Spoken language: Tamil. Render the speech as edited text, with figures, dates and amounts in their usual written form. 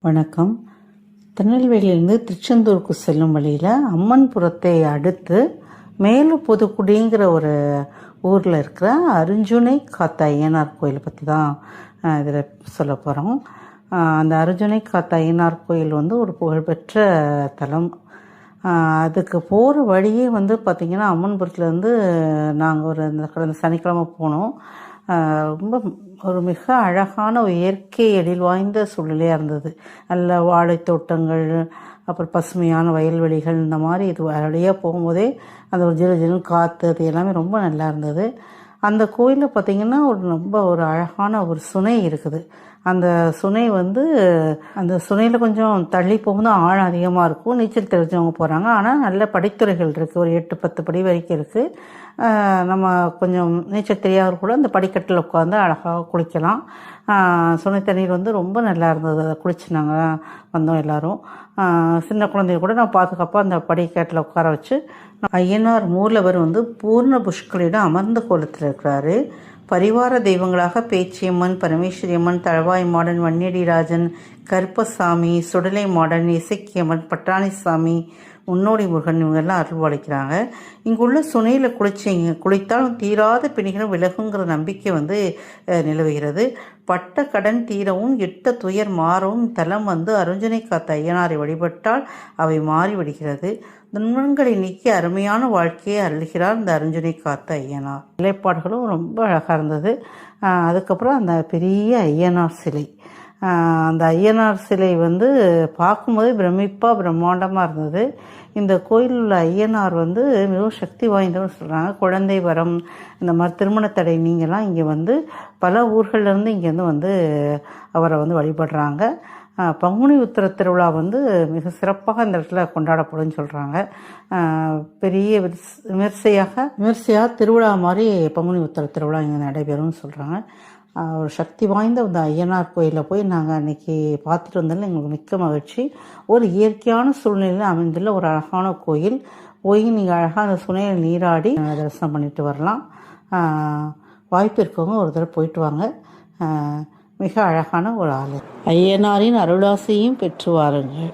வணக்கம். திருநெல்வேலியிலேருந்து திருச்செந்தூருக்கு செல்லும் வழியில் அம்மன்புரத்தை அடுத்து மேலு புதுக்குடிங்கிற ஒரு ஊரில் இருக்கிற அருஞ்சுனை காத்த ஐயனார் கோயிலை பற்றி தான் இதில் சொல்ல போகிறோம். அந்த அருஞ்சுனை காத்த ஐயனார் கோயில் ஒரு புகழ்பெற்ற தலம். அதுக்கு போகிற வழியே பார்த்திங்கன்னா அம்மன்புரத்துலேருந்து நாங்கள் கடந்த சனிக்கிழமை போனோம். ரொம்ப ஒரு மிக அழகான ஒரு இயற்கை எழில் வாய்ந்த சூழ்நிலையாக இருந்தது. நல்ல வாழைத்தோட்டங்கள், அப்புறம் பசுமையான வயல்வெளிகள், இந்த மாதிரி இது வழியாக போகும்போதே அந்த ஒரு ஜிலு ஜிலு காற்று அது எல்லாமே ரொம்ப நல்லா இருந்தது. அந்த கோயிலில் பார்த்திங்கன்னா ரொம்ப ஒரு அழகான ஒரு சுனை இருக்குது. அந்த சுனை அந்த சுனையில் கொஞ்சம் தள்ளி போகும்போது ஆழம் அதிகமாக இருக்கும். நீச்சல் தெரிஞ்சவங்க போகிறாங்க. ஆனால் நல்ல படித்துறைகள் இருக்குது. ஒரு 8-10 படி வரைக்கும் இருக்குது. நம்ம கொஞ்சம் நீச்சல் தெரியாத கூட அந்த படிக்கட்டில் உட்காந்து அழகாக குளிக்கலாம். சுனை தண்ணீர் ரொம்ப நல்லா இருந்தது. அதை குளிச்சு நாங்கள் வந்தோம் எல்லோரும். சின்ன குழந்தைய கூட நான் பாதுகாப்பாக அந்த படிக்கட்டில் உட்கார வச்சு. ஐயனார் மூலவர் பூர்ண புஷ்கலிடம் அமர்ந்த கோலத்தில் இருக்கிறாரு. பரிவார தெய்வங்களாக பேச்சியம்மன், பரமேஸ்வரியம்மன், தழவாய் மாடன், வன்னியடிராஜன், கருப்பசாமி, சுடலை மாடன், இசக்கியம்மன், பட்டாணிசாமி, முன்னோடி முருகன் இவங்கெல்லாம் அருள்வாளிக்கிறாங்க. இங்குள்ள சுனையில் குளித்தாலும் தீராத பிணிகளும் விலகுங்கிற நம்பிக்கை நிலவுகிறது. பட்ட கடன் தீரவும் இட்ட துயர் மாறவும் தலம் அருஞ்சுனை காத்த ஐயனாரை வழிபட்டால் அவை மாறிவிடுகிறது. துன்பங்களை நீக்கி அருமையான வாழ்க்கையை அருள்கிறார் இந்த அருஞ்சுனை காத்த ஐயனார். நிலைப்பாடுகளும் ரொம்ப அழகாக இருந்தது. அதுக்கப்புறம் அந்த பெரிய ஐயனார் சிலை, அந்த ஐயனார் சிலை பார்க்கும்போது பிரம்மாண்டமாக இருந்தது. இந்த கோயிலில் உள்ள ஐயனார் மிகவும் சக்தி வாய்ந்தவன்னு சொல்கிறாங்க. குழந்தை வரம், இந்த மாதிரி திருமண தடை நீங்கள்லாம் இங்கே பல ஊர்கள்லேருந்து இங்கேருந்து அவரை வழிபடுறாங்க. பங்குனி உத்திர திருவிழா மிக சிறப்பாக இந்த இடத்துல கொண்டாடப்படும்னு சொல்கிறாங்க. பெரிய விமர்சையாக திருவிழா மாதிரி பங்குனி உத்திர திருவிழா இங்கே நடைபெறும்னு சொல்கிறாங்க. ஒரு சக்தி வாய்ந்த இந்த ஐயனார் கோயிலில் போய் நாங்கள் அன்றைக்கி பார்த்துட்டு வந்ததில் எங்களுக்கு மிக்க மகிழ்ச்சி. ஒரு இயற்கையான சூழ்நிலையில் அமைந்துள்ள ஒரு அழகான கோயில். போய் நீங்கள் அழகாக அந்த சுனையில் நீராடி தரிசனம் பண்ணிட்டு வரலாம். வாய்ப்பு இருக்கவங்க ஒரு தடவை போயிட்டு வாங்க. மிக அழகான ஒரு ஆலயம். ஐயனாரின் அருளாசியும் பெற்று வாருங்கள்.